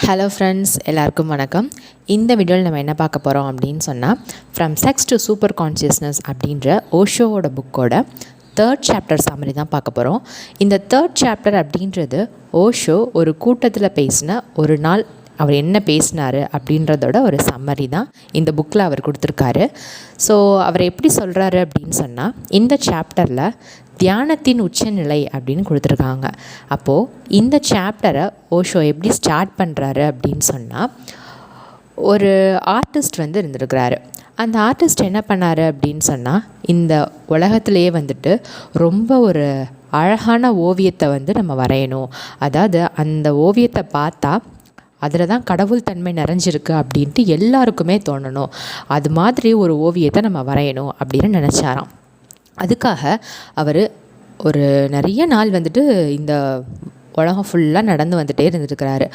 Hello friends, எல்லாருக்கும் வணக்கம். இந்த வீடியோவில் நம்ம என்ன பார்க்க போகிறோம் அப்படின்னு சொன்னால், from sex to super consciousness அப்படின்ற ஓஷோவோட புக்கோட 3rd சாப்டர் சம்மரி தான் பார்க்க போகிறோம். இந்த 3rd சாப்டர் அப்படின்றது ஓஷோ ஒரு கூட்டத்தில் பேசின ஒரு நாள் அவர் என்ன பேசினார் அப்படின்றதோட ஒரு சம்மரி தான் இந்த புக்கில் அவர் கொடுத்துருக்காரு. ஸோ அவர் எப்படி சொல்கிறாரு அப்படின்னு சொன்னால், இந்த சாப்டரில் தியானத்தின் உச்சநிலை அப்படின்னு கொடுத்துருக்காங்க. அப்போது இந்த சாப்டரை ஓஷோ எப்படி ஸ்டார்ட் பண்ணுறாரு அப்படின்னு சொன்னால், ஒரு ஆர்டிஸ்ட் இருந்திருக்கிறாரு. அந்த ஆர்டிஸ்ட் என்ன பண்ணார் அப்படின்னு சொன்னால், இந்த உலகத்திலேயே ரொம்ப ஒரு அழகான ஓவியத்தை நம்ம வரையணும். அதாவது அந்த ஓவியத்தை பார்த்தா அதில் தான் கடவுள் தன்மை நிறைஞ்சிருக்கு அப்படின்ட்டு எல்லாருக்குமே தோணணும். அது மாதிரி ஒரு ஓவியத்தை நம்ம வரையணும் அப்படின்னு நினச்சாராம். அதுக்காக அவர் ஒரு நிறைய நாள் இந்த உலகம் ஃபுல்லாக நடந்து வந்துகிட்டே இருந்துருக்கிறாரு.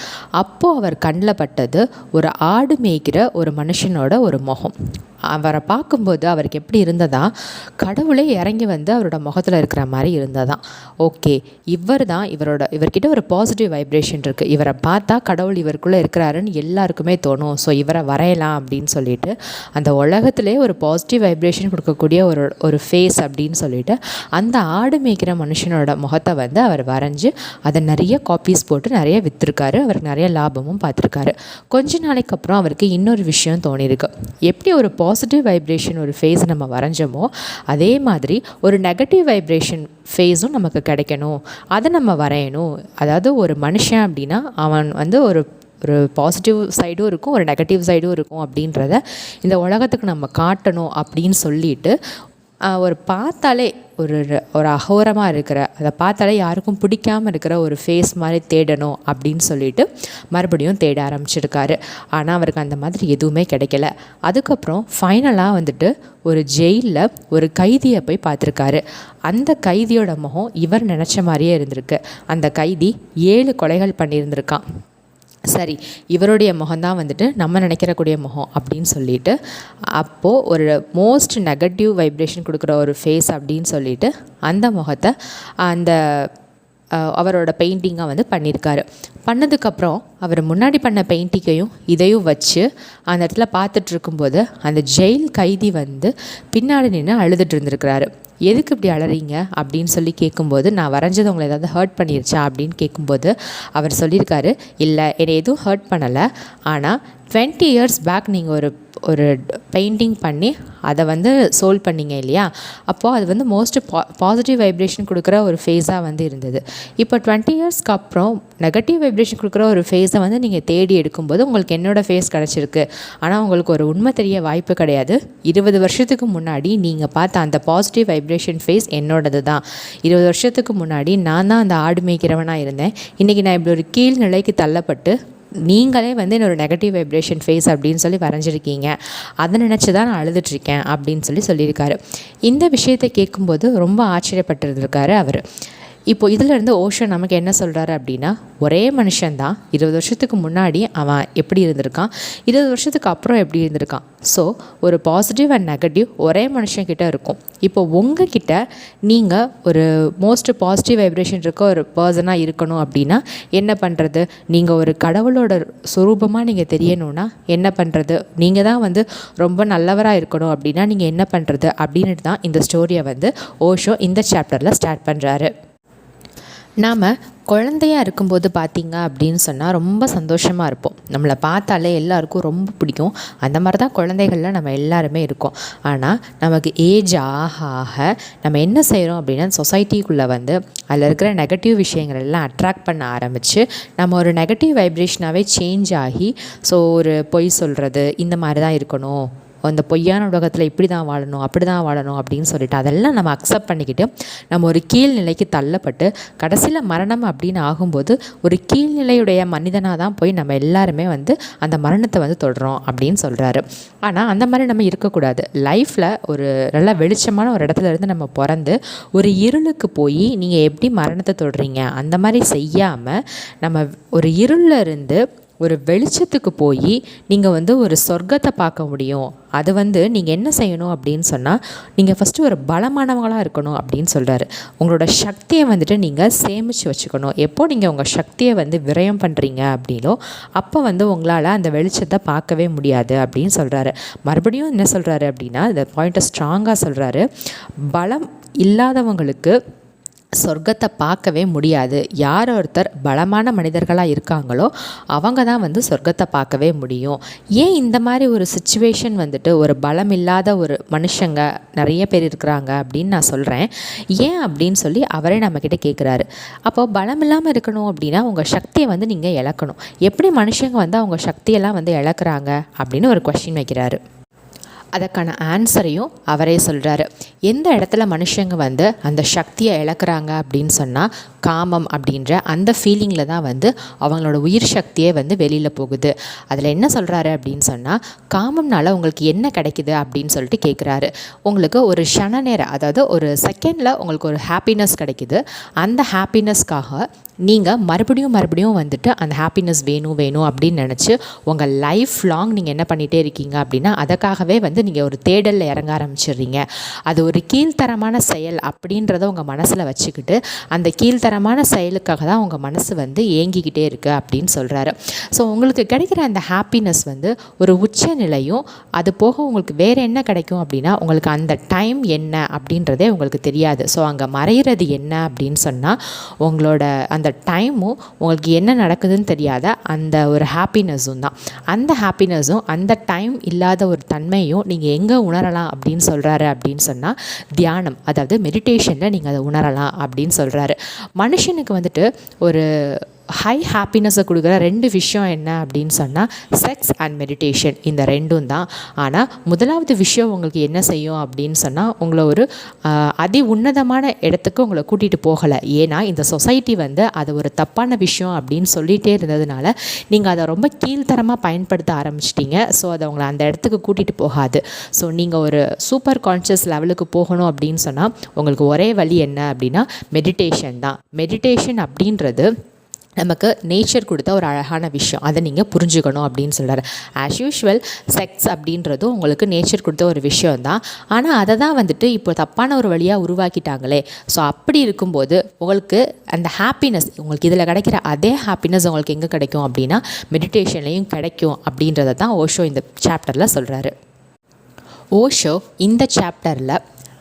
அப்போது அவர் கண்ணில் பட்டது ஒரு ஆடு மேய்க்கிற ஒரு மனுஷனோட ஒரு முகம். அவரை பார்க்கும்போது அவருக்கு எப்படி இருந்ததா, கடவுளே இறங்கி அவரோட முகத்தில் இருக்கிற மாதிரி இருந்ததான். ஓகே, இவர்கிட்ட ஒரு பாசிட்டிவ் வைப்ரேஷன் இருக்குது, இவரை பார்த்தா கடவுள் இவருக்குள்ளே இருக்கிறாருன்னு எல்லாருக்குமே தோணும். ஸோ இவரை வரையலாம் அப்படின்னு சொல்லிட்டு அந்த உலகத்திலே ஒரு பாசிட்டிவ் வைப்ரேஷன் கொடுக்கக்கூடிய ஒரு ஃபேஸ் அப்படின்னு சொல்லிட்டு அந்த ஆடு மேய்க்கிற மனுஷனோட முகத்தை அவர் வரைஞ்சி அதை நிறைய காப்பீஸ் போட்டு நிறைய விற்றுருக்காரு. அவருக்கு நிறைய லாபமும் பார்த்துருக்காரு. கொஞ்ச நாளைக்கு அப்புறம் அவருக்கு இன்னொரு விஷயம் தோணியிருக்கு. எப்படி ஒரு பாசிட்டிவ் வைப்ரேஷன் ஒரு ஃபேஸ் நம்ம வரைஞ்சோமோ, அதே மாதிரி ஒரு நெகட்டிவ் வைப்ரேஷன் ஃபேஸும் நமக்கு கிடைக்கணும், அதை நம்ம வரையணும். அதாவது ஒரு மனுஷன் அப்படின்னா அவன் ஒரு பாசிட்டிவ் சைடும் இருக்கும், ஒரு நெகட்டிவ் சைடும் இருக்கும் அப்படின்றத இந்த உலகத்துக்கு நம்ம காட்டணும் அப்படின்னு சொல்லிட்டு ஒரு பார்த்தாலே ஒரு அகோரமாக இருக்கிற, அதை பார்த்தாலே யாருக்கும் பிடிக்காமல் இருக்கிற ஒரு ஃபேஸ் மாதிரி தேடணும் அப்படின்னு சொல்லிட்டு மறுபடியும் தேட ஆரம்பிச்சிருக்காரு. ஆனால் அவருக்கு அந்த மாதிரி எதுவுமே கிடைக்கல. அதுக்கப்புறம் ஃபைனலாக ஒரு ஜெயிலில் ஒரு கைதியை போய் பார்த்துருக்காரு. அந்த கைதியோட முகம் இவர் நினச்ச மாதிரியே இருந்திருக்கு. அந்த கைதி 7 கொலைகள் பண்ணியிருந்திருக்கான். சரி, இவருடைய முகம்தான் நம்ம நினைக்கிறக்கூடிய முகம் அப்படின்னு சொல்லிட்டு அப்போது ஒரு மோஸ்ட் நெகட்டிவ் வைப்ரேஷன் கொடுக்குற ஒரு ஃபேஸ் அப்படின்னு சொல்லிட்டு அந்த முகத்தை அந்த அவரோட பெயிண்டிங்காக பண்ணியிருக்காரு. பண்ணதுக்கப்புறம் அவர் முன்னாடி பண்ண பெயிண்டிங்கையும் இதையும் வச்சு அந்த இடத்துல பார்த்துட்ருக்கும்போது அந்த ஜெயில் கைதி பின்னாடி நின்று அழுதுட்டு இருந்திருக்கிறாரு. எதுக்கு இப்படி அழறீங்க அப்படின்னு சொல்லி கேட்கும்போது, நான் வரைஞ்சது உங்களை ஏதாவது ஹர்ட் பண்ணிருச்சா அப்படின்னு கேட்கும்போது அவர் சொல்லியிருக்காரு, இல்லை என்னை எதுவும் ஹர்ட் பண்ணலை, ஆனால் 20 years பேக் நீங்கள் ஒரு பெயிண்டிங் பண்ணி அதை சோல்வ் பண்ணிங்க இல்லையா, அப்போது அது மோஸ்ட் பாசிட்டிவ் வைப்ரேஷன் கொடுக்குற ஒரு ஃபேஸாக இருந்தது. இப்போ 20 yearsக்கு அப்புறம் நெகட்டிவ் வைப்ரேஷன் கொடுக்குற ஒரு ஃபேஸை நீங்கள் தேடி எடுக்கும்போது உங்களுக்கு என்னோடய ஃபேஸ் கிடச்சிருக்கு. ஆனால் உங்களுக்கு ஒரு உண்மை தெரிய வாய்ப்பு கிடையாது. 20 வருஷத்துக்கு முன்னாடி நீங்கள் பார்த்த அந்த பாசிட்டிவ் வைப்ரேஷன் ஃபேஸ் என்னோடது தான். 20 வருஷத்துக்கு முன்னாடி நான் தான் அந்த ஆடு மேய்க்கிறவனாக இருந்தேன். இன்றைக்கி நான் இப்படி ஒரு கீழ் நிலைக்கு தள்ளப்பட்டு நீங்களே என்னோட நெகட்டிவ் வைப்ரேஷன் ஃபேஸ் அப்படின்னு சொல்லி வரைஞ்சிருக்கீங்க, அதை நினச்சி தான் நான் அழுதுட்ருக்கேன் அப்படின்னு சொல்லியிருக்காரு. இந்த விஷயத்தை கேட்கும்போது ரொம்ப ஆச்சரியப்பட்டிருந்திருக்காரு அவர். இப்போது இதிலேருந்து ஓஷோ நமக்கு என்ன சொல்கிறாரு அப்படின்னா, ஒரே மனுஷன்தான் 20 வருஷத்துக்கு முன்னாடி அவன் எப்படி இருந்திருக்கான், 20 வருஷத்துக்கு அப்புறம் எப்படி இருந்திருக்கான். ஸோ ஒரு பாசிட்டிவ் அண்ட் நெகட்டிவ் ஒரே மனுஷன்கிட்ட இருக்கும். இப்போ உங்ககிட்ட நீங்கள் ஒரு மோஸ்ட் பாசிட்டிவ் வைப்ரேஷன் இருக்க ஒரு பர்சனாக இருக்கணும் அப்படின்னா என்ன பண்ணுறது, நீங்கள் ஒரு கடவுளோட சுரூபமாக நீங்கள் தெரியணும்னா என்ன பண்ணுறது, நீங்கள் தான் ரொம்ப நல்லவராக இருக்கணும் அப்படின்னா நீங்கள் என்ன பண்ணுறது அப்படின்ட்டு தான் இந்த ஸ்டோரியை ஓஷோ இந்த சாப்டரில் ஸ்டார்ட் பண்ணுறாரு. நாம் குழந்தையாக இருக்கும்போது பார்த்திங்க அப்படின்னு சொன்னால் ரொம்ப சந்தோஷமாக இருப்போம். நம்மளை பார்த்தாலே எல்லாருக்கும் ரொம்ப பிடிக்கும். அந்த மாதிரி தான் குழந்தைகளில் நம்ம எல்லாருமே இருக்கோம். ஆனால் நமக்கு ஏஜ் ஆக ஆக நம்ம என்ன செய்கிறோம் அப்படின்னா, சொசைட்டிக்குள்ளே அதில் இருக்கிற நெகட்டிவ் விஷயங்கள் எல்லாம் அட்ராக்ட் பண்ண ஆரம்பித்து நம்ம ஒரு நெகட்டிவ் வைப்ரேஷனாகவே சேஞ்ச் ஆகி, ஸோ ஒரு பொய் சொல்கிறது, இந்த மாதிரி தான் இருக்கணும், அந்த பொய்யான உலகத்தில் இப்படி தான் வாழணும், அப்படி தான் வாழணும் அப்படின்னு சொல்லிட்டு அதெல்லாம் நம்ம அக்செப்ட் பண்ணிக்கிட்டு நம்ம ஒரு கீழ்நிலைக்கு தள்ளப்பட்டு கடைசியில் மரணம் அப்படின்னு ஆகும்போது ஒரு கீழ்நிலையுடைய மனிதனாக தான் போய் நம்ம எல்லாருமே அந்த மரணத்தை தொடுறோம் அப்படின்னு சொல்கிறாரு. ஆனால் அந்த மாதிரி நம்ம இருக்கக்கூடாது. லைஃப்பில் ஒரு நல்ல வெளிச்சமான ஒரு இடத்துல இருந்து நம்ம பிறந்து ஒரு இருளுக்கு போய் நீங்கள் எப்படி மரணத்தை தொடுறீங்க, அந்த மாதிரி செய்யாமல் நம்ம ஒரு இருளில் இருந்து ஒரு வெளிச்சத்துக்கு போய் நீங்கள் வந்து ஒரு சொர்க்கத்தை பார்க்க முடியும். அது வந்து நீங்கள் என்ன செய்யணும் அப்படின்னு சொன்னால், நீங்கள் ஃபஸ்ட்டு ஒரு பலமானவங்களாக இருக்கணும் அப்படின்னு சொல்கிறாரு. உங்களோட சக்தியை வந்துட்டு நீங்கள் சேமித்து வச்சுக்கணும். எப்போது நீங்கள் உங்கள் சக்தியை வந்து விரயம் பண்ணுறீங்க அப்படின்னோ அப்போ வந்து உங்களால் அந்த வெளிச்சத்தை பார்க்கவே முடியாது அப்படின்னு சொல்கிறாரு. மறுபடியும் என்ன சொல்கிறாரு அப்படின்னா, இந்த பாயிண்ட்டை ஸ்ட்ராங்காக சொல்கிறாரு. பலம் இல்லாதவங்களுக்கு சொர்க்கத்தை பார்க்கவே முடியாது. யார் ஒருத்தர் பலமான மனிதர்களாக இருக்காங்களோ அவங்க தான் வந்து சொர்க்கத்தை பார்க்கவே முடியும். ஏன் இந்த மாதிரி ஒரு சிச்சுவேஷன் வந்துட்டு ஒரு பலம் இல்லாத ஒரு மனுஷங்க நிறைய பேர் இருக்கிறாங்க அப்படின்னு நான் சொல்கிறேன். ஏன் அப்படின்னு சொல்லி அவரே நம்மக்கிட்ட கேட்குறாரு. அப்போது பலம் இல்லாமல் இருக்கணும் அப்படின்னா உங்கள் சக்தியை வந்து நீங்கள் இழக்கணும். எப்படி மனுஷங்க வந்து அவங்க சக்தியெல்லாம் வந்து இழக்கிறாங்க அப்படின்னு ஒரு கொஸ்டின் வைக்கிறாரு. அதற்கான ஆன்சரையும் அவரே சொல்கிறாரு. எந்த இடத்துல மனுஷங்க வந்து அந்த சக்தியை இழக்கிறாங்க அப்படின்னு சொன்னால், காமம் அப்படின்ற அந்த ஃபீலிங்கில் தான் வந்து அவங்களோட உயிர் சக்தியே வந்து வெளியில் போகுது. அதில் என்ன சொல்கிறாரு அப்படின்னு சொன்னால், காமம்னால உங்களுக்கு என்ன கிடைக்குது அப்படின்னு சொல்லிட்டு கேட்குறாரு. உங்களுக்கு ஒரு க்ஷண நேரம், அதாவது ஒரு செகண்டில் உங்களுக்கு ஒரு ஹாப்பினஸ் கிடைக்குது. அந்த ஹாப்பினஸ்க்காக நீங்கள் மறுபடியும் வந்துட்டு அந்த ஹாப்பினஸ் வேணும் அப்படின்னு நினச்சி உங்கள் லைஃப் லாங் நீங்கள் என்ன பண்ணிகிட்டே இருக்கீங்க அப்படின்னா, அதுக்காகவே வந்து நீங்கள் ஒரு தேடலில் இறங்க ஆரம்பிச்சிடுறீங்க. அது ஒரு கீழ்த்தரமான செயல் அப்படின்றத உங்கள் மனசில் வச்சுக்கிட்டு அந்த கீழ்த்தரமான செயலுக்காக தான் உங்கள் மனசு வந்து ஏங்கிக்கிட்டே இருக்குது அப்படின்னு சொல்கிறாரு. ஸோ உங்களுக்கு கிடைக்கிற அந்த ஹாப்பினஸ் வந்து ஒரு உச்ச நிலையும், அது போக உங்களுக்கு வேறு என்ன கிடைக்கும் அப்படின்னா, உங்களுக்கு அந்த டைம் என்ன அப்படின்றதே உங்களுக்கு தெரியாது. ஸோ அங்கே மறைகிறது என்ன அப்படின்னு சொன்னால், உங்களோட அந்த டைமும் உங்களுக்கு என்ன நடக்குதுன்னு தெரியாத அந்த ஒரு ஹாப்பினஸும் தான். அந்த ஹாப்பினஸும் அந்த டைம் இல்லாத ஒரு தன்மையும் நீங்கள் எங்கே உணரலாம் அப்படின்னு சொல்கிறாரு அப்படின்னு சொன்னால், தியானம், அதாவது மெடிடேஷனில் நீங்கள் அதை உணரலாம் அப்படின்னு சொல்கிறாரு. மனுஷனுக்கு வந்துட்டு ஒரு ஹை ஹாப்பினஸை கொடுக்குற 2 விஷயம் என்ன அப்படின்னு சொன்னால், செக்ஸ் அண்ட் மெடிடேஷன். இந்த 2ம் தான். ஆனால் முதலாவது விஷயம் உங்களுக்கு என்ன செய்யும் அப்படின்னு சொன்னால், உங்களை ஒரு அதி உன்னதமான இடத்துக்கு உங்களை கூட்டிகிட்டு போகலை. ஏன்னா இந்த சொசைட்டி வந்து அது ஒரு தப்பான விஷயம் அப்படின்னு சொல்லிகிட்டே இருந்ததுனால நீங்கள் அதை ரொம்ப கீழ்த்தரமாக பயன்படுத்த ஆரம்பிச்சிட்டிங்க. ஸோ அதை உங்களை அந்த இடத்துக்கு கூட்டிகிட்டு போகாது. ஸோ நீங்கள் ஒரு சூப்பர் கான்ஷியஸ் லெவலுக்கு போகணும் அப்படின்னு சொன்னால் உங்களுக்கு ஒரே வழி என்ன அப்படின்னா மெடிடேஷன் தான். மெடிடேஷன் அப்படின்றது நமக்கு நேச்சர் கொடுத்த ஒரு அழகான விஷயம். அதை நீங்கள் புரிஞ்சுக்கணும் அப்படின்னு சொல்கிறார். ஆஸ் யூஷுவல் செக்ஸ் அப்படின்றதும் உங்களுக்கு நேச்சர் கொடுத்த ஒரு விஷயம் தான். ஆனால் அதை தான் வந்துட்டு இப்போ தப்பான ஒரு வழியாக உருவாக்கிட்டாங்களே. ஸோ அப்படி இருக்கும்போது உங்களுக்கு அந்த ஹாப்பினஸ், உங்களுக்கு இதில் கிடைக்கிற அதே ஹாப்பினஸ் உங்களுக்கு எங்கே கிடைக்கும் அப்படின்னா மெடிடேஷன்லேயும் கிடைக்கும் அப்படின்றத தான் ஓஷோ இந்த சாப்டரில் சொல்கிறாரு. ஓஷோ இந்த சாப்டரில்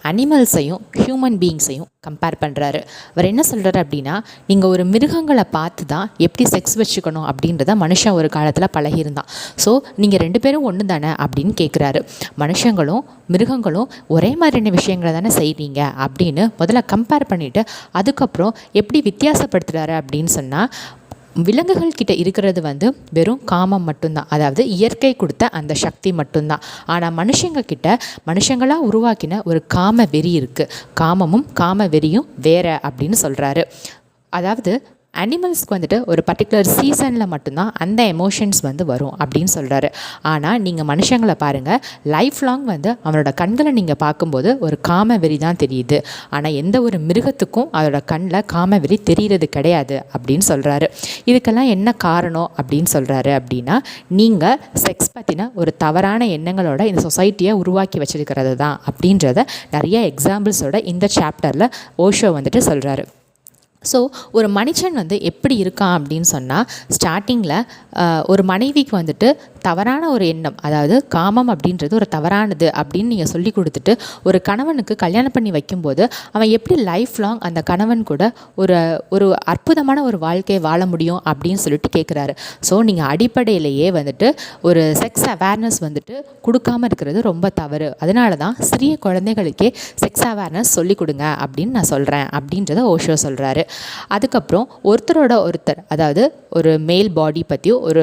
அனிமல்ஸையும் ஹியூமன் பீயிங்ஸையும் கம்பேர் பண்ணுறாரு. அவர் என்ன சொல்கிறாரு அப்படின்னா, நீங்கள் ஒரு மிருகங்களை பார்த்து தான் எப்படி செக்ஸ் வச்சுக்கணும் அப்படின்றத மனுஷன் ஒரு காலத்தில் பழகியிருந்தான். ஸோ நீங்கள் 2 பேரும் ஒன்று தானே அப்படின்னு கேட்குறாரு. மனுஷங்களும் மிருகங்களும் ஒரே மாதிரியான விஷயங்களை தானே செய்கிறீங்க அப்படின்னு முதல்ல கம்பேர் பண்ணிவிட்டு அதுக்கப்புறம் எப்படி வித்தியாசப்படுத்துகிறாரு அப்படின்னு சொன்னால், விலங்குகள் கிட்ட இருக்கிறது வந்து வெறும் காமம் மட்டும்தான், அதாவது இயற்கை கொடுத்த அந்த சக்தி மட்டும்தான். ஆனால் மனுஷங்களாக உருவாக்கின ஒரு காம வெறி இருக்குது. காமமும் காம வெறியும் வேற அப்படின்னு சொல்கிறாரு. அதாவது அனிமல்ஸ்க்கு வந்துட்டு ஒரு பர்டிகுலர் சீசனில் மட்டும்தான் அந்த எமோஷன்ஸ் வந்து வரும் அப்படின்னு சொல்கிறாரு. ஆனால் நீங்கள் மனுஷங்களை பாருங்கள், லைஃப் லாங் வந்து அவனோட கண்களை நீங்கள் பார்க்கும்போது ஒரு காம வெறி தான் தெரியுது. ஆனால் எந்த ஒரு மிருகத்துக்கும் அதோட கண்ணில் காம வெறி தெரிகிறது கிடையாது அப்படின்னு சொல்கிறாரு. இதுக்கெல்லாம் என்ன காரணம் அப்படின்னு சொல்கிறாரு அப்படின்னா, நீங்கள் செக்ஸ் பற்றின ஒரு தவறான எண்ணங்களோட இந்த சொசைட்டியை உருவாக்கி வச்சிருக்கிறது தான் அப்படின்றத நிறைய எக்ஸாம்பிள்ஸோட இந்த சாப்டரில் ஓஷோ வந்துட்டு சொல்கிறாரு. ஸோ ஒரு மனுஷன் வந்து எப்படி இருக்கான் அப்படின்னு சொன்னால், ஸ்டார்டிங்கில் ஒரு மனைவிக்கு வந்துட்டு தவறான ஒரு எண்ணம், அதாவது காமம் அப்படின்றது ஒரு தவறானது அப்படின்னு நீங்கள் சொல்லி கொடுத்துட்டு ஒரு கணவனுக்கு கல்யாணம் பண்ணி வைக்கும்போது அவன் எப்படி லைஃப் லாங் அந்த கணவன் கூட ஒரு அற்புதமான ஒரு வாழ்க்கையை வாழ முடியும் அப்படின்னு சொல்லிட்டு கேட்குறாரு. ஸோ நீங்கள் அடிப்படையிலேயே வந்துட்டு ஒரு செக்ஸ் அவேர்னஸ் வந்துட்டு கொடுக்காமல் இருக்கிறது ரொம்ப தவறு. அதனால தான் சிறிய குழந்தைகளுக்கே செக்ஸ் அவேர்னஸ் சொல்லிக் கொடுங்க அப்படின்னு நான் சொல்கிறேன் அப்படின்றத ஓஷோ சொல்கிறாரு. அதுக்கப்புறம் ஒருத்தர், அதாவது ஒரு மேல் பாடி பற்றியும் ஒரு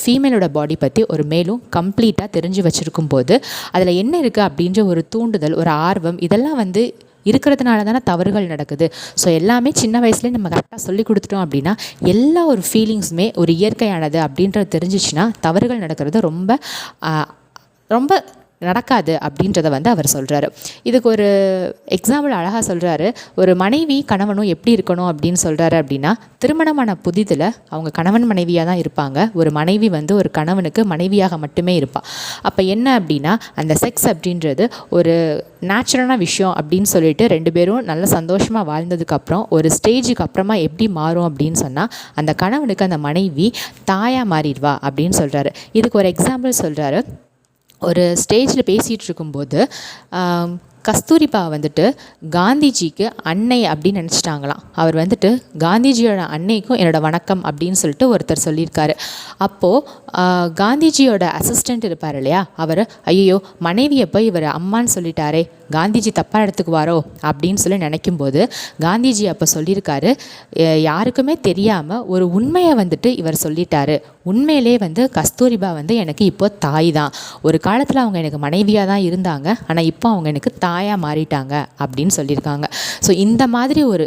ஃபீமேலோட பாடி பற்றி ஒரு மேலும் கம்ப்ளீட்டாக தெரிஞ்சு வச்சுருக்கும் போது அதில் என்ன இருக்குது அப்படின்ற ஒரு தூண்டுதல், ஒரு ஆர்வம், இதெல்லாம் வந்து இருக்கிறதுனால தானே தவறுகள் நடக்குது. ஸோ எல்லாமே சின்ன வயசுலேயே நம்ம கரெக்டாக சொல்லி கொடுத்துட்டோம் அப்படின்னா எல்லா ஒரு ஃபீலிங்ஸுமே ஒரு இயற்கையானது அப்படின்றது தெரிஞ்சிச்சுன்னா தவறுகள் நடக்கிறது ரொம்ப ரொம்ப நடக்காது அப்படின்றத வந்து அவர் சொல்கிறாரு. இதுக்கு ஒரு எக்ஸாம்பிள் அழகாக சொல்கிறாரு. ஒரு மனைவி கணவனும் எப்படி இருக்கணும் அப்படின்னு சொல்கிறாரு அப்படின்னா, திருமணமான புதிதில் அவங்க கணவன் மனைவியாக தான் இருப்பாங்க. ஒரு மனைவி வந்து ஒரு கணவனுக்கு மனைவியாக மட்டுமே இருப்பாள். அப்போ என்ன அப்படின்னா, அந்த செக்ஸ் அப்படின்றது ஒரு நேச்சுரலான விஷயம் அப்படின்னு சொல்லிட்டு 2 பேரும் நல்ல சந்தோஷமாக வாழ்ந்ததுக்கப்புறம் ஒரு ஸ்டேஜுக்கு அப்புறமா எப்படி மாறும் அப்படின்னு சொன்னால், அந்த கணவனுக்கு அந்த மனைவி தாயாக மாறிடுவா அப்படின்னு சொல்கிறாரு. இதுக்கு ஒரு எக்ஸாம்பிள் சொல்கிறாரு. ஒரு ஸ்டேஜில் பேசிகிட்டு இருக்கும்போது கஸ்தூரிபா வந்துட்டு காந்திஜிக்கு அன்னை அப்படின்னு நினச்சிட்டாங்களாம். அவர் வந்துட்டு காந்திஜியோட அன்னைக்கும் என்னோடய வணக்கம் அப்படின்னு சொல்லிட்டு ஒருத்தர் சொல்லியிருக்காரு. அப்போது காந்திஜியோட அசிஸ்டண்ட் இருப்பார் இல்லையா, அவர் ஐயோ மனைவியை போய் இவர் அம்மான்னு சொல்லிட்டாரே, காந்திஜி தப்பாக எடுத்துக்குவாரோ அப்படின்னு சொல்லி நினைக்கும்போது காந்திஜி அப்போ சொல்லியிருக்காரு, யாருக்குமே தெரியாமல் ஒரு உண்மையை வந்துட்டு இவர் சொல்லிட்டாரு. உண்மையிலே வந்து கஸ்தூரிபா வந்து எனக்கு இப்போ தாய் தான். ஒரு காலத்தில் அவங்க எனக்கு மனைவியாக தான் இருந்தாங்க, ஆனால் இப்போ அவங்க எனக்கு தாயாக மாறிட்டாங்க அப்படின்னு சொல்லியிருக்காங்க. ஸோ இந்த மாதிரி ஒரு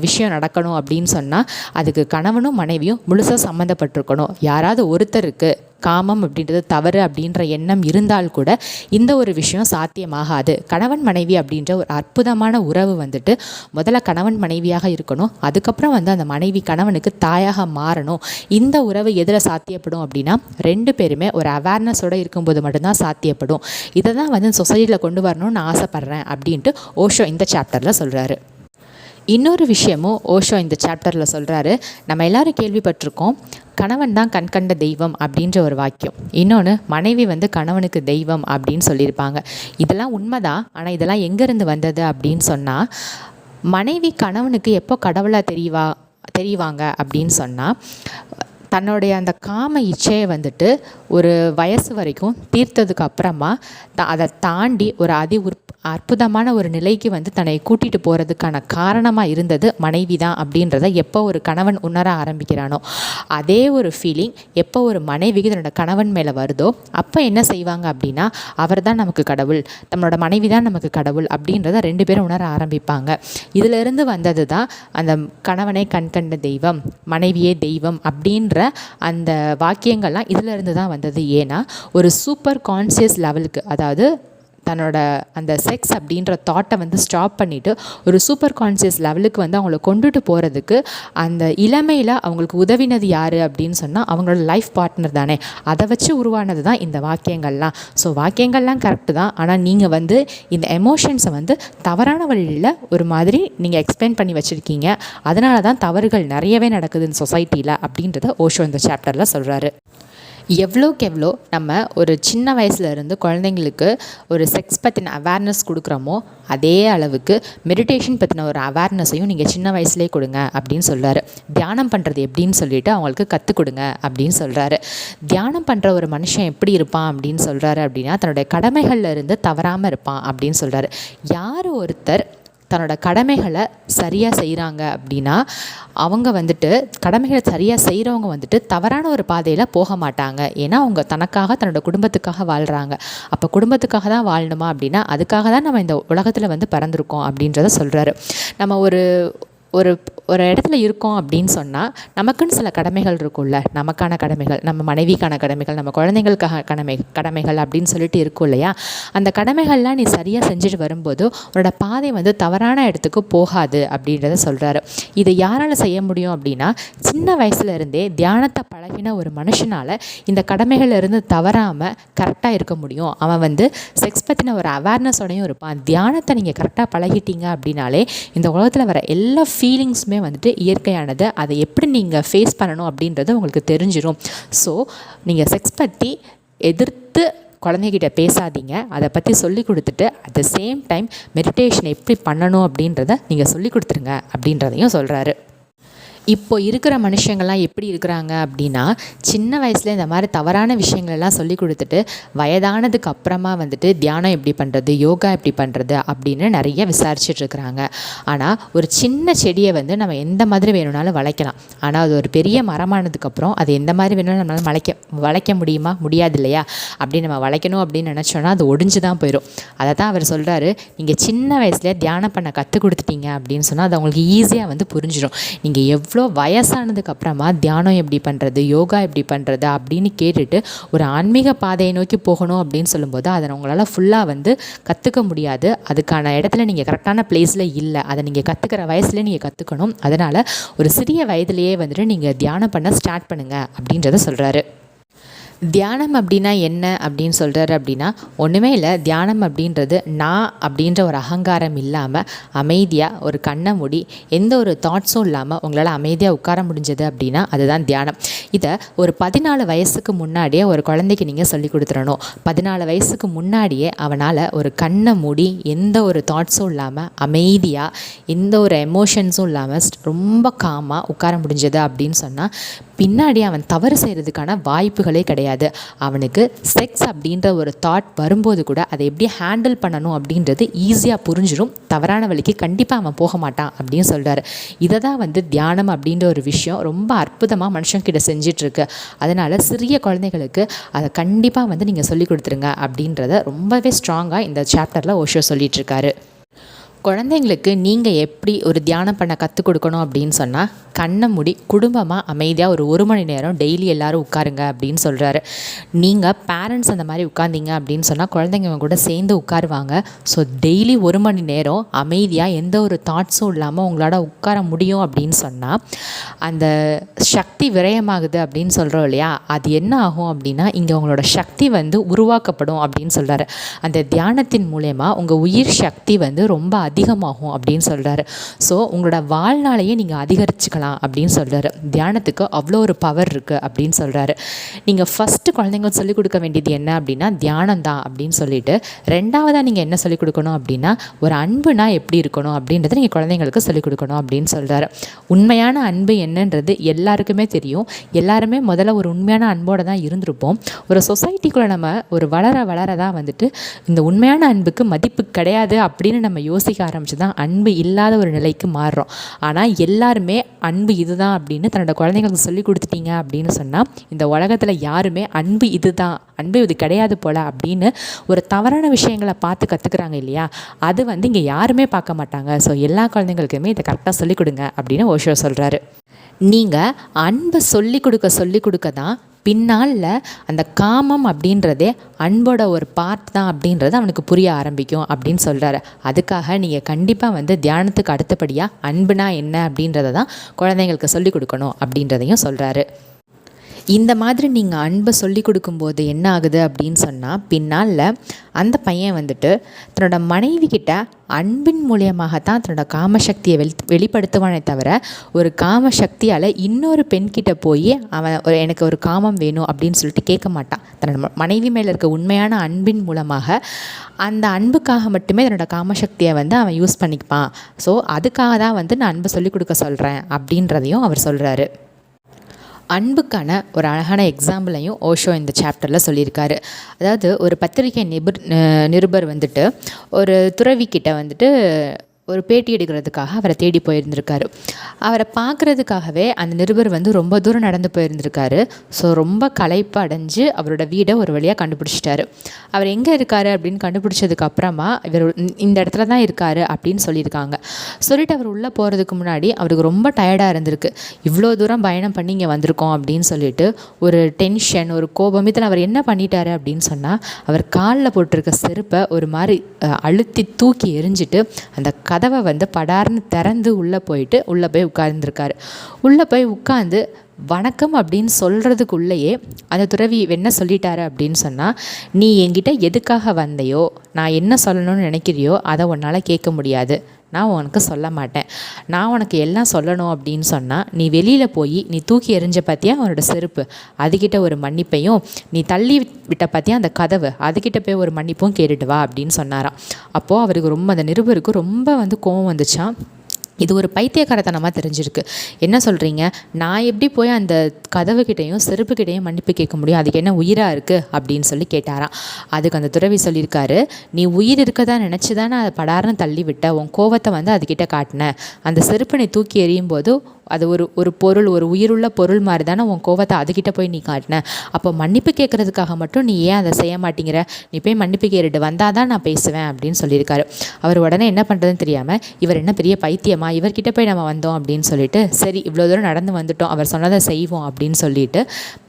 விஷயம் நடக்கணும் அப்படின்னு சொன்னால் அதுக்கு கணவனும் மனைவியும் முழுசாக சம்மந்தப்பட்டிருக்கணும். யாராவது ஒருத்தருக்கு காமம் அப்படின்றது தவறு அப்படின்ற எண்ணம் இருந்தால் கூட இந்த ஒரு விஷயம் சாத்தியமாகாது. கணவன் மனைவி அப்படின்ற ஒரு அற்புதமான உறவு வந்துட்டு முதல்ல கணவன் மனைவியாக இருக்கணும், அதுக்கப்புறம் வந்து அந்த மனைவி கணவனுக்கு தாயாக மாறணும். இந்த உறவு எதில் சாத்தியப்படும் அப்படின்னா 2 பேருமே ஒரு அவேர்னஸோடு இருக்கும்போது மட்டும்தான் சாத்தியப்படும். இதை தான் வந்து சொசைட்டியில் கொண்டு வரணும்னு நான் ஆசைப்பட்றேன் அப்படின்ட்டு ஓஷோ இந்த சாப்டரில் சொல்கிறாரு. இன்னொரு விஷயமும் ஓஷோ இந்த சாப்டரில் சொல்கிறாரு. நம்ம எல்லோரும் கேள்விப்பட்டிருக்கோம், கணவன் தான் கண்கண்ட தெய்வம் அப்படின்ற ஒரு வாக்கியம். இன்னொன்று, மனைவி வந்து கணவனுக்கு தெய்வம் அப்படின்னு சொல்லியிருப்பாங்க. இதெல்லாம் உண்மைதான். ஆனால் இதெல்லாம் எங்கேருந்து வந்தது அப்படின்னு சொன்னால், மனைவி கணவனுக்கு எப்போ கடவுளாக தெரிவாங்க அப்படின்னு சொன்னால், தன்னுடைய அந்த காம இச்சையை வந்துட்டு ஒரு வயசு வரைக்கும் தீர்த்ததுக்கு அப்புறமா அதை தாண்டி ஒரு அற்புதமான ஒரு நிலைக்கு வந்து தன்னை கூட்டிகிட்டு போகிறதுக்கான காரணமாக இருந்தது மனைவி தான் அப்படின்றத எப்போ ஒரு கணவன் உணர ஆரம்பிக்கிறானோ, அதே ஒரு ஃபீலிங் எப்போ ஒரு மனைவிக்கு தன்னோட கணவன் மேலே வருதோ அப்போ என்ன செய்வாங்க அப்படின்னா, அவர் தான் நமக்கு கடவுள், நம்மளோட மனைவி தான் நமக்கு கடவுள் அப்படின்றத 2 பேரும் உணர ஆரம்பிப்பாங்க. இதிலிருந்து வந்தது தான் அந்த கணவனை கண்கண்ட தெய்வம், மனைவியே தெய்வம் அப்படின்ற அந்த வாக்கியங்கள்லாம் இதிலிருந்து தான் வந்தது. ஏன்னா ஒரு சூப்பர் கான்சியஸ் லெவலுக்கு, அதாவது தன்னோட அந்த செக்ஸ் அப்படின்ற தாட்டை வந்து ஸ்டாப் பண்ணிவிட்டு ஒரு சூப்பர் கான்சியஸ் லெவலுக்கு வந்து அவங்கள கொண்டுட்டு போகிறதுக்கு அந்த இளமையில் அவங்களுக்கு உதவினது யார் அப்படின்னு சொன்னால் அவங்களோட லைஃப் பார்ட்னர் தானே. அதை வச்சு உருவானது தான் இந்த வாக்கியங்கள்லாம். ஸோ வாக்கியங்கள்லாம் கரெக்டு தான், ஆனால் நீங்கள் வந்து இந்த எமோஷன்ஸை வந்து தவறான வழியில் ஒரு மாதிரி நீங்கள் எக்ஸ்பிளைன் பண்ணி வச்சுருக்கீங்க. அதனால தான் தவறுகள் நிறையவே நடக்குது இந்த சொசைட்டியில் அப்படின்றத ஓஷோ இந்த சாப்டரில் சொல்கிறாரு. எவ்வளோக்கு எவ்வளோ நம்ம ஒரு சின்ன வயசுலேருந்து குழந்தைங்களுக்கு ஒரு செக்ஸ் பற்றின அவேர்னஸ் கொடுக்குறோமோ அதே அளவுக்கு மெடிடேஷன் பற்றின ஒரு அவேர்னஸையும் நீங்கள் சின்ன வயசுலேயே கொடுங்க அப்படின்னு சொல்கிறாரு. தியானம் பண்ணுறது எப்படின்னு சொல்லிவிட்டு அவங்களுக்கு கற்றுக் கொடுங்க அப்படின்னு சொல்கிறாரு. தியானம் பண்ணுற ஒரு மனுஷன் எப்படி இருப்பான் அப்படின்னு சொல்கிறாரு அப்படின்னா, தன்னுடைய கடமைகளில் இருந்து தவறாமல் இருப்பான் அப்படின்னு சொல்கிறாரு. யார் ஒருத்தர் தன்னோட கடமைகளை சரியாக செய்கிறாங்க அப்படின்னா, அவங்க வந்துட்டு கடமைகளை சரியாக செய்கிறவங்க வந்துட்டு தவறான ஒரு பாதையில் போக மாட்டாங்க. ஏன்னா அவங்க தனக்காக தன்னோட குடும்பத்துக்காக வாழ்கிறாங்க. அப்போ குடும்பத்துக்காக தான் வாழணுமா அப்படின்னா, அதுக்காக தான் நம்ம இந்த உலகத்தில் வந்து பிறந்திருக்கோம் அப்படின்றத சொல்கிறாரு. நம்ம ஒரு ஒரு ஒரு இடத்துல இருக்கோம் அப்படின்னு சொன்னால் நமக்குன்னு சில கடமைகள் இருக்கும்ல, நமக்கான கடமைகள், நம்ம மனைவிக்கான கடமைகள், நம்ம குழந்தைங்களுக்காக கடமைகள் அப்படின்னு சொல்லிட்டு இருக்கும் இல்லையா. அந்த கடமைகள்லாம் நீ சரியாக செஞ்சுட்டு வரும்போது உன்னோட பாதை வந்து தவறான இடத்துக்கு போகாது அப்படின்றத சொல்கிறாரு. இதை யாரால் செய்ய முடியும் அப்படின்னா, சின்ன வயசுலேருந்தே தியானத்தை பழகின ஒரு மனுஷனால் இந்த கடமைகளிலிருந்து தவறாமல் கரெக்டாக இருக்க முடியும். அவன் வந்து செக்ஸ் பற்றின ஒரு அவேர்னஸோடையும் இருப்பான். தியானத்தை நீங்கள் கரெக்டாக பழகிட்டீங்க அப்படின்னாலே இந்த உலகத்தில் வர எல்லா ஃபீலிங்ஸுமே வந்துட்டு இயற்கையானது. அதை எப்படி நீங்கள் ஃபேஸ் பண்ணணும் அப்படின்றது உங்களுக்கு தெரிஞ்சிடும். ஸோ நீங்கள் செக்ஸ் பற்றி எதிர்த்து குழந்தைகிட்ட பேசாதீங்க, அதை பற்றி சொல்லி கொடுத்துட்டு at the same time meditation எப்படி பண்ணணும் அப்படின்றத நீங்கள் சொல்லி கொடுத்துருங்க அப்படின்றதையும் சொல்கிறாரு. இப்போ இருக்கிற மனுஷங்கள்லாம் எப்படி இருக்கிறாங்க அப்படின்னா, சின்ன வயசில் இந்த மாதிரி தவறான விஷயங்களெல்லாம் சொல்லி கொடுத்துட்டு வயதானதுக்கு அப்புறமா வந்துட்டு தியானம் எப்படி பண்ணுறது, யோகா எப்படி பண்ணுறது அப்படின்னு நிறைய விசாரிச்சுட்ருக்குறாங்க. ஆனால் ஒரு சின்ன செடியை வந்து நம்ம எந்த மாதிரி வேணும்னாலும் வளைக்கலாம். ஆனால் அது ஒரு பெரிய மரமானதுக்கப்புறம் அது எந்த மாதிரி வேணும்னாலும் நம்மளால் வளைக்க முடியுமா? முடியாது இல்லையா? அப்படி நம்ம வளைக்கணும் அப்படின்னு நினச்சோன்னா அது ஒடிஞ்சு தான் போயிடும். அதை தான் அவர் சொல்கிறாரு, நீங்கள் சின்ன வயசுலேயே தியானம் பண்ண கற்றுக் கொடுத்துட்டீங்க அப்படின்னு சொன்னால் அது அவங்களுக்கு ஈஸியாக வந்து புரிஞ்சிடும். நீங்கள் இவ்வளோ வயசானதுக்கப்புறமா தியானம் எப்படி பண்ணுறது, யோகா எப்படி பண்ணுறது அப்படின்னு கேட்டுட்டு ஒரு ஆன்மீக பாதையை நோக்கி போகணும் அப்படின்னு சொல்லும்போது அதை உங்களால் ஃபுல்லாக வந்து கற்றுக்க முடியாது. அதுக்கான இடத்துல நீங்கள் கரெக்டான பிளேஸில் இல்லை. அதை நீங்கள் கற்றுக்கிற வயசுலேயே நீங்கள் கற்றுக்கணும். அதனால் ஒரு சிறிய வயதிலேயே வந்துட்டு நீங்கள் தியானம் பண்ண ஸ்டார்ட் பண்ணுங்கள் அப்படின்றத சொல்கிறாரு. தியானம் அப்படின்னா என்ன அப்படின்னு சொல்கிறாரு அப்படின்னா, ஒன்றுமே இல்லை. தியானம் அப்படின்றது நான் அப்படின்ற ஒரு அகங்காரம் இல்லாமல் அமைதியாக ஒரு கண்ணை மூடி எந்த ஒரு தாட்ஸும் இல்லாமல் உங்களால் அமைதியாக உட்கார முடிஞ்சது அப்படின்னா அதுதான் தியானம். இதை ஒரு 14 வயசுக்கு முன்னாடியே ஒரு குழந்தைக்கு நீங்கள் சொல்லி கொடுத்துடணும். 14 வயசுக்கு முன்னாடியே அவனால் ஒரு கண்ணை மூடி எந்த ஒரு தாட்ஸும் இல்லாமல் அமைதியாக எந்த ஒரு எமோஷன்ஸும் இல்லாமல் ரொம்ப காமாக உட்கார முடிஞ்சது அப்படின்னு சொன்னால் பின்னாடி அவன் தவறு செய்கிறதுக்கான வாய்ப்புகளே கிடையாது. அவனுக்கு செக்ஸ் அப்படின்ற ஒரு தாட் வரும்போது கூட அதை எப்படி ஹேண்டில் பண்ணணும் அப்படின்றது ஈஸியாக புரிஞ்சிடும். தவறான வழிக்கு கண்டிப்பாக அவன் போக மாட்டான் அப்படின்னு சொல்கிறாரு. இதை தான் வந்து தியானம் அப்படின்ற ஒரு விஷயம் ரொம்ப அற்புதமாக மனுஷங்கிட்ட செஞ்சிட்ருக்கு. அதனால் சிறிய குழந்தைகளுக்கு அதை கண்டிப்பாக வந்து நீங்கள் சொல்லிக் கொடுத்துருங்க அப்படின்றத ரொம்பவே ஸ்ட்ராங்காக இந்த சாப்டரில் ஓஷோ சொல்லிகிட்ருக்காரு. குழந்தைங்களுக்கு நீங்கள் எப்படி ஒரு தியானம் பண்ண கற்றுக் கொடுக்கணும் அப்படின்னு சொன்னால், கண்ணை மூடி குடும்பமாக அமைதியாக ஒரு மணி நேரம் டெய்லி எல்லோரும் உட்காருங்க அப்படின்னு சொல்கிறாரு. நீங்கள் பேரண்ட்ஸ் அந்த மாதிரி உட்காந்திங்க அப்படின்னு சொன்னால் குழந்தைங்க கூட சேர்ந்து உட்காருவாங்க. ஸோ டெய்லி 1 மணி நேரம் அமைதியாக எந்த ஒரு தாட்ஸும் இல்லாமல் உங்களால் உட்கார முடியும் அப்படின்னு சொன்னால் அந்த சக்தி விரயமாகுது அப்படின்னு சொல்கிறோம் இல்லையா, அது என்ன ஆகும் அப்படின்னா இங்கே உங்களோட சக்தி வந்து உருவாக்கப்படும் அப்படின்னு சொல்கிறாரு. அந்த தியானத்தின் மூலயமா உங்கள் உயிர் சக்தி வந்து ரொம்ப அதிகமாகும் அப்படின்னு சொல்கிறாரு. ஸோ உங்களோட வாழ்நாளையே நீங்கள் அதிகரிச்சுக்கலாம் அப்படின்னு சொல்கிறாரு. தியானத்துக்கு அவ்வளோ ஒரு பவர் இருக்குது அப்படின்னு சொல்கிறாரு. நீங்கள் ஃபஸ்ட்டு குழந்தைங்களுக்கு சொல்லிக் கொடுக்க வேண்டியது என்ன அப்படின்னா தியானம் தான் அப்படின்னு சொல்லிட்டு, ரெண்டாவதாக நீங்கள் என்ன சொல்லிக் கொடுக்கணும் அப்படின்னா ஒரு அன்புனா எப்படி இருக்கணும் அப்படின்றத நீங்கள் குழந்தைங்களுக்கு சொல்லிக் கொடுக்கணும் அப்படின்னு சொல்கிறாரு. உண்மையான அன்பு என்னன்றது எல்லாருக்குமே தெரியும். எல்லாருமே முதல்ல ஒரு உண்மையான அன்போடு தான் இருந்திருப்போம். ஒரு சொசைட்டிக்குள்ளே நம்ம ஒரு வளர தான் வந்துட்டு இந்த உண்மையான அன்புக்கு மதிப்பு கிடையாது அப்படின்னு நம்ம யோசிக்க ஆரம்பிச்சு தான் அன்பு இல்லாத ஒரு நிலைக்கு மாறுறோம். ஆனால் எல்லாருமே அன்பு இதுதான் அப்படின்னு தன்னோட குழந்தைங்களுக்கு சொல்லி கொடுத்துட்டீங்க அப்படின்னு சொன்னால் இந்த உலகத்தில் யாருமே அன்பு இதுதான், அன்பு இது கிடையாது போல் அப்படின்னு ஒரு தவறான விஷயங்களை பார்த்து கற்றுக்குறாங்க இல்லையா, அது வந்து இங்கே யாருமே பார்க்க மாட்டாங்க. ஸோ எல்லா குழந்தைங்களுக்குமே இதை கரெக்டாக சொல்லிக் கொடுங்க அப்படின்னு ஓஷோ சொல்கிறாரு. நீங்கள் அன்பை சொல்லிக் கொடுக்க தான் பின்னால் அந்த காமம் அப்படின்றதே அன்போட ஒரு பார்ட் தான் அப்படின்றது அவனுக்கு புரிய ஆரம்பிக்கும் அப்படின்னு சொல்கிறாரு. அதுக்காக நீங்கள் கண்டிப்பாக வந்து தியானத்துக்கு அடுத்தபடியாக அன்புனா என்ன அப்படின்றத தான் குழந்தைங்களுக்கு சொல்லிக் கொடுக்கணும் அப்படின்றதையும் சொல்கிறாரு. இந்த மாதிரி நீங்கள் அன்பை சொல்லி கொடுக்கும்போது என்ன ஆகுது அப்படின்னு சொன்னால் பின்னால் அந்த பையன் வந்துட்டு தன்னோட மனைவி கிட்ட அன்பின் மூலியமாகத்தான் தன்னோட காமசக்தியை வெளிப்படுத்துவானே தவிர ஒரு காமசக்தியால் இன்னொரு பெண்கிட்ட போய் அவன் எனக்கு ஒரு காமம் வேணும் அப்படின்னு சொல்லிட்டு கேட்க மாட்டான். தன்னோட மனைவி மேலே இருக்க உண்மையான அன்பின் மூலமாக அந்த அன்புக்காக மட்டுமே தன்னோட காமசக்தியை வந்து அவன் யூஸ் பண்ணிப்பான். ஸோ அதுக்காக தான் வந்து நான் அன்பை சொல்லிக் கொடுக்க சொல்கிறேன் அப்படின்றதையும் அவர் சொல்கிறாரு. அன்புக்கான ஒரு அழகான எக்ஸாம்பிளையும் ஓஷோ இந்த சாப்டரில் சொல்லியிருக்காரு. அதாவது ஒரு பத்திரிகை நிருபர் வந்துட்டு ஒரு துறவிக்கிட்ட வந்துட்டு ஒரு பேட்டி எடுக்கிறதுக்காக அவரை தேடி போயிருந்திருக்காரு. அவரை பார்க்குறதுக்காகவே அந்த நிருபர் வந்து ரொம்ப தூரம் நடந்து போயிருந்திருக்காரு. ஸோ ரொம்ப களைப்பு அடைஞ்சு அவரோட வீடை ஒரு வழியாக கண்டுபிடிச்சிட்டாரு. அவர் எங்கே இருக்கார் அப்படின்னு கண்டுபிடிச்சதுக்கு அப்புறமா இவர் இந்த இடத்துல தான் இருக்கார் அப்படின்னு சொல்லியிருக்காங்க. சொல்லிவிட்டு அவர் உள்ளே போகிறதுக்கு முன்னாடி அவருக்கு ரொம்ப டயர்டாக இருந்திருக்கு. இவ்வளோ தூரம் பயணம் பண்ணி இங்கே வந்திருக்கோம் அப்படின்னு சொல்லிட்டு ஒரு டென்ஷன், ஒரு கோபம், இதில் அவர் என்ன பண்ணிட்டாரு அப்படின்னு சொன்னால் அவர் காலில் போட்டிருக்க செருப்பை ஒரு மாதிரி அழுத்தி தூக்கி எரிஞ்சிட்டு அந்த கதவை வந்து படார்னு திறந்து உள்ளே போய் உட்கார்ந்துருக்காரு. உள்ளே போய் உட்காந்து வணக்கம் அப்படின்னு சொல்கிறதுக்குள்ளேயே அந்த துறவி என்ன சொல்லிட்டாரு அப்படின்னு சொன்னால், நீ என்கிட்ட எதுக்காக வந்தையோ, நான் என்ன சொல்லணும்னு நினைக்கிறியோ அதை உன்னால் கேட்க முடியாது, நான் உனக்கு சொல்ல மாட்டேன். நான் உனக்கு எல்லாம் சொல்லணும் அப்படின்னு சொன்னால் நீ வெளியில் போய் நீ தூக்கி எறிஞ்ச பார்த்தியா அவனோட செருப்பு, அதுக்கிட்ட ஒரு மன்னிப்பையும், நீ தள்ளி விட்ட பார்த்தியா அந்த கதவு, அதுக்கிட்ட போய் ஒரு மன்னிப்பும் கேட்டுட்டு வா அப்படின்னு சொன்னாராம். அப்போது அவருக்கு அந்த நிருபருக்கு ரொம்ப வந்து கோவம் வந்துச்சான். இது ஒரு பைத்தியக்காரத்தனமாக தெரிஞ்சிருக்கு. என்ன சொல்கிறீங்க, நான் எப்படி போய் அந்த கதவுக்கிட்டையும் செருப்புக்கிட்டையும் மன்னிப்பு கேட்க முடியும், அதுக்கு என்ன உயிராக இருக்குது அப்படின்னு சொல்லி கேட்டாராம். அதுக்கு அந்த துறவி சொல்லியிருக்காரு, நீ உயிர் இருக்கதா நினச்சி தானே அதை படார்னு தள்ளி விட்ட, உன் கோவத்தை வந்து அதுக்கிட்ட காட்டின, அந்த செருப்பை நீ தூக்கி எறியும் போது அது ஒரு பொருள், ஒரு உயிருள்ள பொருள் மாதிரி தானே உன் கோவத்தை அதுக்கிட்ட போய் நீ காட்டின. அப்போ மன்னிப்பு கேட்குறதுக்காக மட்டும் நீ ஏன் அதை செய்ய மாட்டேங்கிற? நீ போய் மன்னிப்பு கேட்டுட்டு வந்தால் தான் நான் பேசுவேன் அப்படின்னு சொல்லியிருக்காரு. அவர் உடனே என்ன பண்ணுறதுன்னு தெரியாமல், இவர் என்ன பெரிய பைத்தியமா, இவர்கிட்ட போய் நம்ம வந்தோம் அப்படின்னு சொல்லிட்டு, சரி இவ்வளோ தூரம் நடந்து வந்துட்டோம், அவர் சொன்னதை செய்வோம் அப்படின்னு சொல்லிட்டு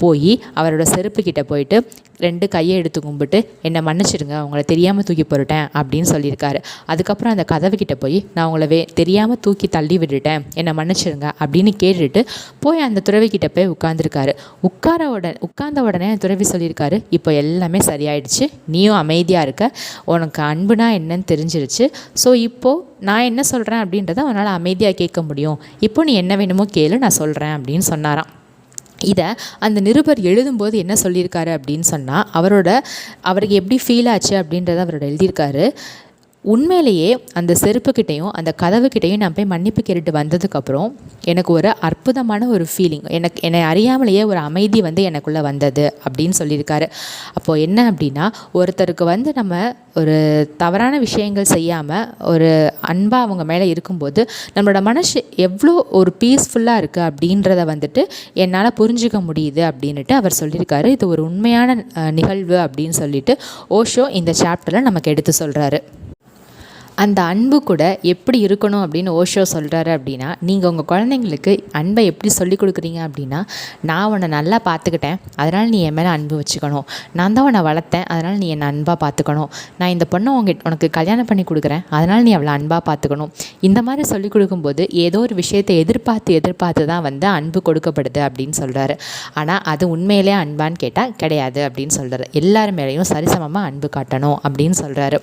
போய் அவரோட செருப்பு கிட்ட போயிட்டு 2 கையை எடுத்து கும்பிட்டு, என்னை மன்னிச்சிடுங்க, உங்களை தெரியாமல் தூக்கி போட்டுட்டேன் அப்படின்னு சொல்லியிருக்காரு. அதுக்கப்புறம் அந்த கதவு கிட்ட போய், நான் உங்களை தெரியாமல் தூக்கி தள்ளி விட்டுட்டேன், என்னை மன்னிச்சிடுங்க அப்படின்னு கேட்டுட்டு போய் அந்த துறவிக்கிட்ட போய் உட்காந்துருக்காரு. உட்கார்ந்த உடனே அந்த துறவி சொல்லியிருக்காரு, இப்போ எல்லாமே சரியாயிடுச்சு, நீயும் அமைதியாக இருக்க, உனக்கு அன்புனா என்னன்னு தெரிஞ்சிருச்சு. ஸோ இப்போது நான் என்ன சொல்கிறேன் அப்படின்றத அவனால் அமைதியாக கேட்க முடியும். இப்போ நீ என்ன வேணுமோ கேளு, நான் சொல்கிறேன் அப்படின்னு சொன்னாராம். இதை அந்த நிருபர் எழுதும்போது என்ன சொல்லியிருக்காரு அப்படின்னு சொன்னால், அவருக்கு எப்படி ஃபீல் ஆச்சு அப்படின்றத அவரோட எழுதியிருக்காரு. உண்மையிலேயே அந்த செருப்புக்கிட்டையும் அந்த கதவுக்கிட்டையும் நான் போய் மன்னிப்பு கேட்டுட்டு வந்ததுக்கப்புறம் எனக்கு ஒரு அற்புதமான ஒரு ஃபீலிங், என்னை அறியாமலேயே ஒரு அமைதி எனக்குள்ளே வந்தது அப்படின்னு சொல்லியிருக்காரு. அப்போது என்ன அப்படின்னா, ஒருத்தருக்கு நம்ம ஒரு தவறான விஷயங்கள் செய்யாமல் ஒரு அன்பாக அவங்க மேலே இருக்கும்போது நம்மளோட மனசு எவ்வளோ ஒரு பீஸ்ஃபுல்லாக இருக்குது அப்படின்றத என்னால் புரிஞ்சுக்க முடியுது அப்படின்ட்டு அவர் சொல்லியிருக்காரு. இது ஒரு உண்மையான நிகழ்வு அப்படின்னு சொல்லிட்டு ஓஷோ இந்த சாப்டரில் நமக்கு எடுத்து சொல்கிறாரு. அந்த அன்பு கூட எப்படி இருக்கணும் அப்படின்னு ஓஷோ சொல்கிறாரு அப்படின்னா, நீங்கள் உங்கள் குழந்தைங்களுக்கு அன்பை எப்படி சொல்லிக் கொடுக்குறீங்க அப்படின்னா, நான் உன்னை நல்லா பார்த்துக்கிட்டேன், அதனால் நீ என் மேலே அன்பு வச்சுக்கணும், நான் தான் உன்னை வளர்த்தேன், அதனால் நீ என்னை அன்பாக பார்த்துக்கணும், நான் இந்த பொண்ணை உனக்கு கல்யாணம் பண்ணி கொடுக்குறேன், அதனால் நீ அவளை அன்பாக பார்த்துக்கணும். இந்த மாதிரி சொல்லிக் கொடுக்கும்போது ஏதோ ஒரு விஷயத்தை எதிர்பார்த்து தான் அன்பு கொடுக்கப்படுது அப்படின்னு சொல்கிறாரு. ஆனால் அது உண்மையிலே அன்பான்னு கேட்டால் கிடையாது அப்படின்னு சொல்கிறாரு. எல்லார் மேலேயும் சரிசமமாக அன்பு காட்டணும் அப்படின்னு சொல்கிறாரு.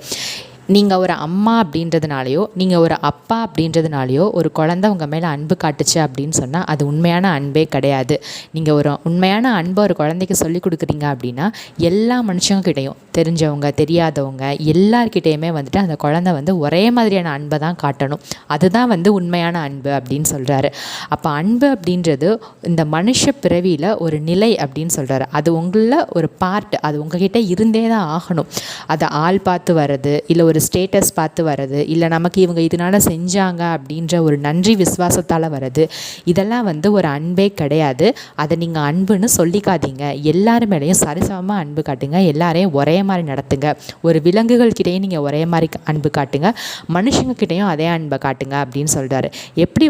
நீங்கள் ஒரு அம்மா அப்படின்றதுனாலையோ, நீங்கள் ஒரு அப்பா அப்படின்றதுனாலையோ ஒரு குழந்தை உங்கள் மேலே அன்பு காட்டுச்சு அப்படின்னு சொன்னால் அது உண்மையான அன்பே கிடையாது. நீங்கள் ஒரு உண்மையான அன்பை ஒரு குழந்தைக்கு சொல்லிக் கொடுக்குறீங்க அப்படின்னா, எல்லா மனுஷங்கக்கிட்டையும், தெரிஞ்சவங்க தெரியாதவங்க எல்லார்கிட்டையுமே அந்த குழந்தை ஒரே மாதிரியான அன்பை தான் காட்டணும். அதுதான் உண்மையான அன்பு அப்படின்னு சொல்கிறாரு. அப்போ அன்பு அப்படின்றது இந்த மனுஷ பிறவியில் ஒரு நிலை அப்படின்னு சொல்கிறாரு. அது உங்களில் ஒரு பார்ட், அது உங்ககிட்ட இருந்தே தான் ஆகணும். அதை ஆள் பார்த்து வர்றது, இல்லை ஒரு ஸ்டேட்டஸ் பார்த்து வர்றது, இல்லை நமக்கு இவங்க இதனால் செஞ்சாங்க அப்படின்ற ஒரு நன்றி விசுவாசத்தால் வர்றது, இதெல்லாம் ஒரு அன்பே கிடையாது. அதை நீங்கள் அன்புன்னு சொல்லிக்காதீங்க. எல்லார் மேலேயும் சரிசமமாக அன்பு காட்டுங்க, எல்லாரையும் ஒரே மாதிரி நடத்துங்க. ஒரு விலங்குகள்கிட்டையும் நீங்கள் ஒரே மாதிரி அன்பு காட்டுங்க, மனுஷங்கக்கிட்டையும் அதே அன்பை காட்டுங்க அப்படின்னு சொல்கிறாரு. எப்படி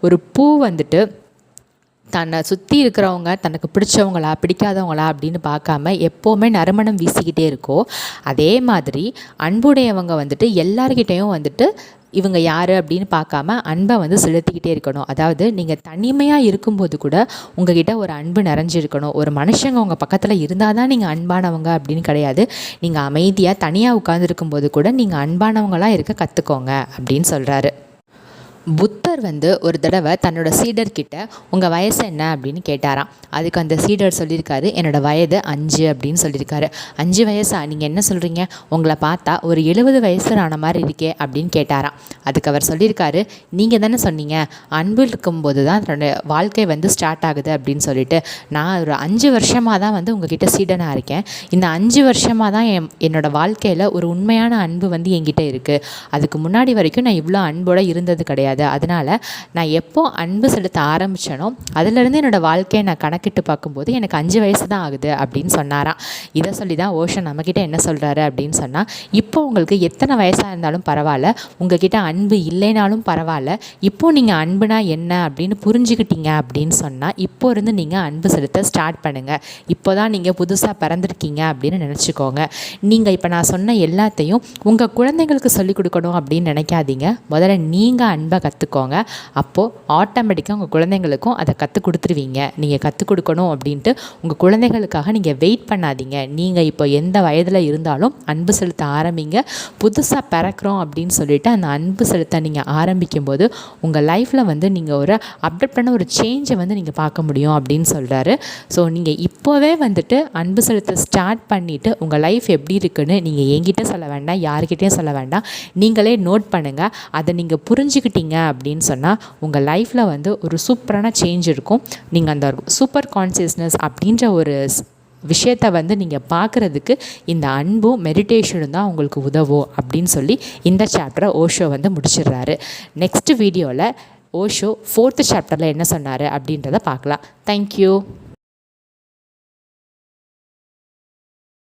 ஒரு பூ தன்னை சுற்றி இருக்கிறவங்க தனக்கு பிடிச்சவங்களா பிடிக்காதவங்களா அப்படின்னு பார்க்காம எப்போவுமே நறுமணம் வீசிக்கிட்டே இருக்கோ, அதே மாதிரி அன்புடையவங்க எல்லார்கிட்டையும் இவங்க யார் அப்படின்னு பார்க்காம அன்பை செலுத்திக்கிட்டே இருக்கணும். அதாவது நீங்கள் தனிமையாக இருக்கும்போது கூட உங்ககிட்ட ஒரு அன்பு நிறைஞ்சிருக்கணும். ஒரு மனுஷங்க உங்கள் பக்கத்தில் இருந்தால் தான் நீங்கள் அன்பானவங்க அப்படின்னு கிடையாது. நீங்கள் அமைதியாக தனியாக உட்கார்ந்துருக்கும்போது கூட நீங்கள் அன்பானவங்களாக இருக்க கற்றுக்கோங்க அப்படின்னு சொல்கிறாரு. புத்தர் ஒரு தடவை தன்னோட சீடர்கிட்ட உங்கள் வயசு என்ன அப்படின்னு கேட்டாராம். அதுக்கு அந்த சீடர் சொல்லியிருக்காரு, என்னோடய வயது 5 அப்படின்னு சொல்லியிருக்காரு. 5 வயசா, நீங்கள் என்ன சொல்கிறீங்க, உங்களை பார்த்தா ஒரு 70 வயசு ஆன மாதிரி இருக்கே அப்படின்னு கேட்டாராம். அதுக்கு அவர் சொல்லியிருக்காரு, நீங்கள் தானே சொன்னீங்க அன்பு இருக்கும்போது தான் தன்னோட வாழ்க்கை ஸ்டார்ட் ஆகுது அப்படின்னு சொல்லிட்டு. நான் ஒரு 5 வருஷமாக தான் உங்ககிட்ட சீடனாக இருக்கேன். இந்த 5 வருஷமாக தான் என்னோடய வாழ்க்கையில் ஒரு உண்மையான அன்பு என்கிட்ட இருக்குது. அதுக்கு முன்னாடி வரைக்கும் நான் இவ்வளோ அன்போடு இருந்தது கிடையாது. அதனால் நான் எப்போ அன்பு செலுத்த ஆரம்பித்தனோ அதிலிருந்து என்னோடய வாழ்க்கையை நான் கணக்கிட்டு பார்க்கும்போது எனக்கு 5 வயசு தான் ஆகுது அப்படின்னு சொன்னாராம். இதை சொல்லி தான் ஓஷோ நம்மக்கிட்ட என்ன சொல்கிறாரு அப்படின்னு சொன்னால், இப்போ உங்களுக்கு எத்தனை வயசாக இருந்தாலும் பரவாயில்ல, உங்ககிட்ட அன்பு இல்லைனாலும் பரவாயில்ல, இப்போது நீங்கள் அன்புனா என்ன அப்படின்னு புரிஞ்சுக்கிட்டீங்க அப்படின்னு சொன்னால் இப்போ இருந்து நீங்கள் அன்பு செலுத்த ஸ்டார்ட் பண்ணுங்கள். இப்போ தான் நீங்கள் புதுசாக பிறந்திருக்கீங்க அப்படின்னு நினச்சிக்கோங்க. நீங்கள் இப்போ நான் சொன்ன எல்லாத்தையும் உங்கள் குழந்தைங்களுக்கு சொல்லிக் கொடுக்கணும் அப்படின்னு நினைக்காதீங்க. முதல்ல நீங்கள் அன்பை கற்றுக்கோங்க. அப்போது ஆட்டோமேட்டிக்காக உங்கள் குழந்தைங்களுக்கும் அதை கற்றுக் கொடுத்துருவீங்க. நீங்கள் கற்றுக் கொடுக்கணும் அப்படின்ட்டு உங்கள் குழந்தைகளுக்காக நீங்கள் வெயிட் பண்ணாதீங்க. நீங்கள் இப்போ எந்த வயதில் இருந்தாலும் அன்பு செலுத்த ஆரம்பிங்க. புதுசாக பிறக்கிறோம் அப்படின்னு சொல்லிட்டு அந்த அன்பு செலுத்த நீங்கள் ஆரம்பிக்கும்போது உங்கள் லைஃப்பில் நீங்கள் ஒரு அப்டேட் பண்ண ஒரு சேஞ்சை நீங்கள் பார்க்க முடியும் அப்படின்னு சொல்கிறாரு. ஸோ நீங்கள் இப்போவே அன்பு செலுத்த ஸ்டார்ட் பண்ணிவிட்டு உங்கள் லைஃப் எப்படி இருக்குன்னு நீங்கள் என்கிட்ட சொல்ல வேண்டாம், யாருக்கிட்டையும் சொல்ல வேண்டாம், நீங்களே நோட் பண்ணுங்கள். அதை நீங்கள் புரிஞ்சுக்கிட்டீங்க அப்படின்னு சொன்னால் உங்கள் லைஃப்பில் ஒரு சூப்பரான சேஞ்ச் இருக்கும். நீங்கள் அந்த சூப்பர் கான்சியஸ்னஸ் அப்படின்ற ஒரு விஷயத்தை நீங்கள் பார்க்குறதுக்கு இந்த அன்பும் மெடிடேஷனும் தான் உங்களுக்கு உதவும் அப்படின்னு சொல்லி இந்த சாப்டரை ஓஷோ முடிச்சிடுறாரு. நெக்ஸ்ட் வீடியோவில் ஓஷோ 4th சாப்டரில் என்ன சொன்னார் அப்படின்றத பார்க்கலாம். தேங்க்யூ.